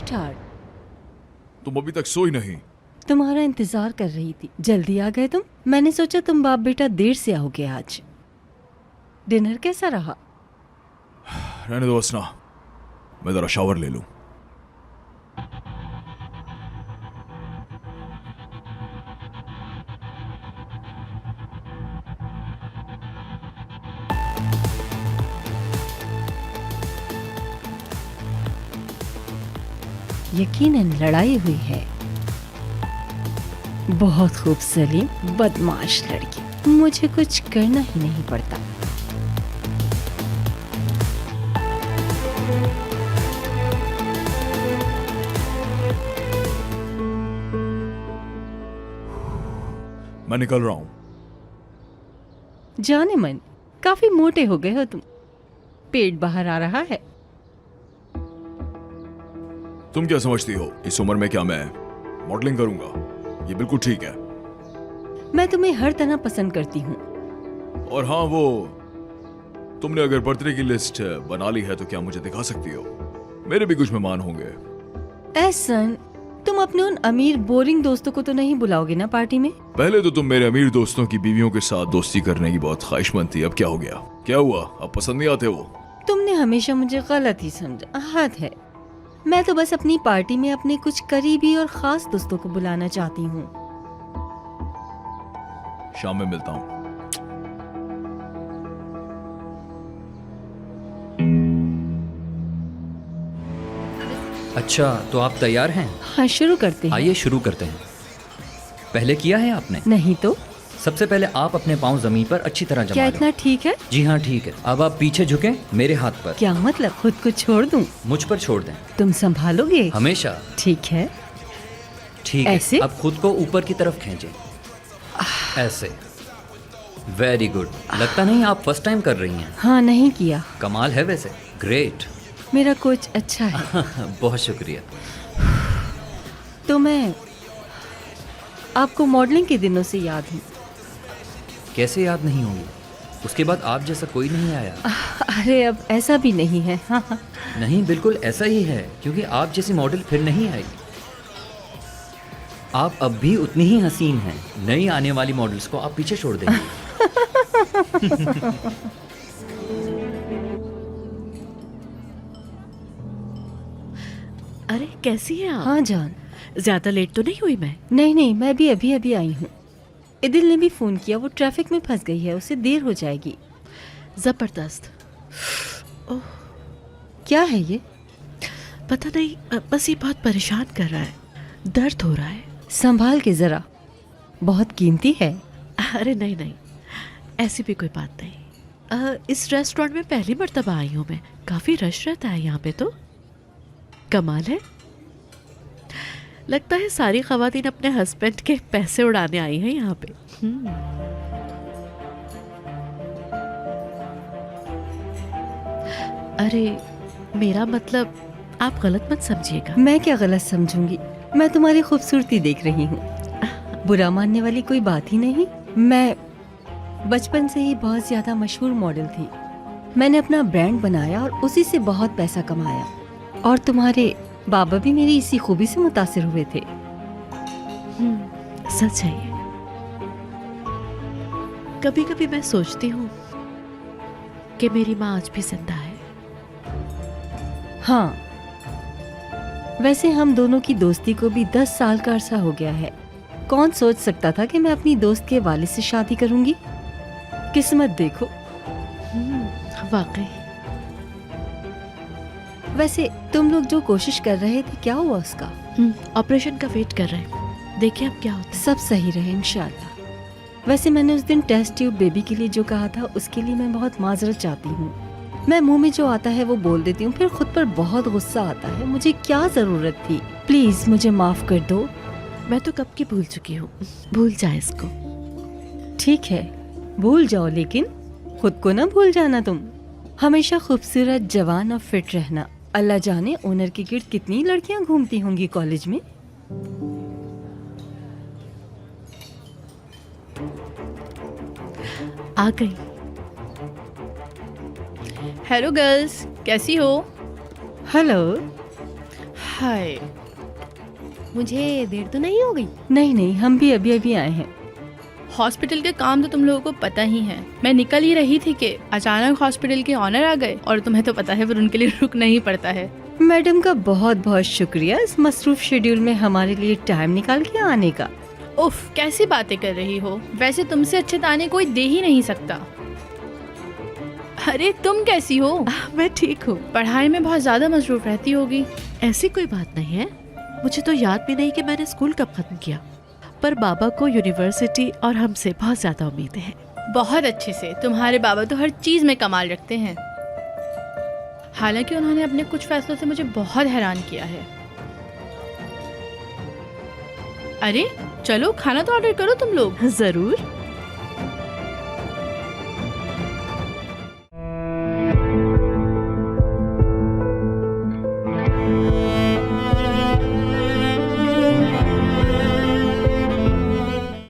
Sweet heart, तुम अभी तक सोई नहीं? तुम्हारा इंतजार कर रही थी। जल्दी आ गए तुम। मैंने सोचा तुम बाप बेटा देर से आओगे आज। डिनर कैसा रहा? रहने दो असना, मैं जरा शावर ले लूं। यकीनन लड़ाई हुई है। बहुत खूब सलीम, बदमाश लड़की। मुझे कुछ करना ही नहीं पड़ता। मैं निकल रहा हूं। जाने मन, काफी मोटे हो गए हो तुम। पेट बाहर आ रहा है। तुम क्या समझती हो, इस उम्र में क्या मैं मॉडलिंग करूंगा? ये बिल्कुल ठीक है। मैं तुम्हें हर तरह पसंद करती हूँ। और हाँ, वो तुमने अगर बर्थडे की लिस्ट बना ली है तो क्या मुझे दिखा सकती हो? मेरे भी कुछ मेहमान होंगे। एहसन, तुम अपने उन अमीर बोरिंग दोस्तों को तो नहीं बुलाओगे ना पार्टी में? पहले तो तुम मेरे अमीर दोस्तों की बीवियों के साथ दोस्ती करने की बहुत ख्वाहिशमंद थी। अब क्या हो गया? क्या हुआ? अब पसंद नहीं आते वो? तुमने हमेशा मुझे गलत ही समझा। हद है। मैं तो बस अपनी पार्टी में अपने कुछ करीबी और खास दोस्तों को बुलाना चाहती हूँ। शाम में मिलता हूँ। अच्छा, तो आप तैयार हैं? हाँ, शुरू करते हैं। आइए शुरू करते हैं। पहले किया है आपने? नहीं तो सबसे पहले आप अपने पाँव जमीन पर अच्छी तरह जमा क्या लो। इतना ठीक है? जी हाँ, ठीक है। अब आप पीछे झुकें, मेरे हाथ पर। क्या मतलब, खुद को छोड़ दूं? मुझ पर छोड़ दें। तुम संभालोगे? हमेशा। ठीक है। ठीक ऐसे? है। अब खुद को ऊपर की तरफ खींचें। ऐसे। Very good. लगता नहीं आप फर्स्ट टाइम कर रही हैं। हाँ, नहीं किया। कमाल है वैसे। ग्रेट। मेरा कोच अच्छा है। बहुत शुक्रिया। तो मैं आपको मॉडलिंग के दिनों से याद हूँ। कैसे याद नहीं होंगी? उसके बाद आप जैसा कोई नहीं आया। अरे अब ऐसा भी नहीं है। हाँ हाँ। नहीं, बिल्कुल ऐसा ही है, क्योंकि आप जैसी मॉडल फिर नहीं आई। आप अब भी उतनी ही हसीन हैं। नई आने वाली मॉडल्स को आप पीछे छोड़ देंगे। अरे कैसी है आप? हाँ जान। ज्यादा लेट तो नहीं हुई मैं? नहीं, मैं भी अभी अभी आई हूँ। इदिल ने भी फोन किया, वो ट्रैफिक में फंस गई है, उसे देर हो जाएगी। जबरदस्त। ओह, क्या है ये? पता नहीं, बस ये बहुत परेशान कर रहा है। दर्द हो रहा है। संभाल के जरा, बहुत कीमती है। अरे नहीं, ऐसी भी कोई बात नहीं। इस रेस्टोरेंट में पहली मर्तबा आई हूँ मैं। काफी रश रहता है यहाँ पे तो। कमाल है। लगता है सारी खवातीन अपने हस्बैंड के पैसे उड़ाने आई हैं यहाँ पे। अरे मेरा मतलब, आप गलत मत समझिएगा। मैं क्या गलत समझूंगी? मैं तुम्हारी खूबसूरती देख रही हूँ। बुरा मानने वाली कोई बात ही नहीं। मैं बचपन से ही बहुत ज्यादा मशहूर मॉडल थी। मैंने अपना ब्रांड बनाया और उसी से बहुत पैसा कमाया। और तुम्हारे बाबा भी मेरी इसी खूबी से मुतासिर हुए थे। सच है ये। कभी कभी मैं सोचती हूँ कि मेरी माँ आज भी जिंदा है। हाँ, वैसे हम दोनों की दोस्ती को भी 10 साल का अरसा हो गया है। कौन सोच सकता था कि मैं अपनी दोस्त के वालिद से शादी करूंगी? किस्मत देखो। वाकई। वैसे तुम लोग जो कोशिश कर रहे थे, क्या हुआ उसका? ऑपरेशन का वेट कर रहे हैं। देखिए अब क्या होता है। सब सही रहे इंशाल्लाह। वैसे मैंने उस दिन टेस्ट ट्यूब बेबी के लिए जो कहा था, उसके लिए मैं बहुत माजरत चाहती हूँ। मैं मुंह में जो आता है वो बोल देती हूँ, फिर खुद पर बहुत गुस्सा आता है। मुझे क्या जरूरत थी? प्लीज मुझे माफ कर दो। मैं तो कब की भूल चुकी हूँ। भूल जाए इसको। ठीक है, भूल जाओ, लेकिन खुद को ना भूल जाना। तुम हमेशा खूबसूरत, जवान और फिट रहना। अल्लाह जाने ओनर के गिर्द कितनी लड़कियां घूमती होंगी कॉलेज में। आ गई। हेलो गर्ल्स, कैसी हो? हेलो। हाय, मुझे देर तो नहीं हो गई? नहीं नहीं, हम भी अभी अभी आए हैं। हॉस्पिटल के काम तो तुम लोगों को पता ही है। मैं निकल ही रही थी कि अचानक हॉस्पिटल के ऑनर आ गए, और तुम्हें तो पता है फिर उनके लिए रुकना ही पड़ता है। मैडम का बहुत बहुत शुक्रिया इस मसरूफ शेड्यूल में हमारे लिए टाइम निकाल के आने का। उफ, कैसी बातें कर रही हो? वैसे तुमसे अच्छे ताने कोई दे ही नहीं सकता। अरे तुम कैसी हो? मैं ठीक हूँ। पढ़ाई में बहुत ज्यादा मसरूफ रहती होगी। ऐसी कोई बात नहीं है। मुझे तो याद भी नहीं कि मैंने स्कूल कब खत्म किया, पर बाबा को यूनिवर्सिटी और हमसे बहुत ज्यादा उम्मीदें हैं। बहुत अच्छे से। तुम्हारे बाबा तो हर चीज में कमाल रखते हैं। हालांकि उन्होंने अपने कुछ फैसलों से मुझे बहुत हैरान किया है। अरे चलो, खाना तो ऑर्डर करो तुम लोग। जरूर।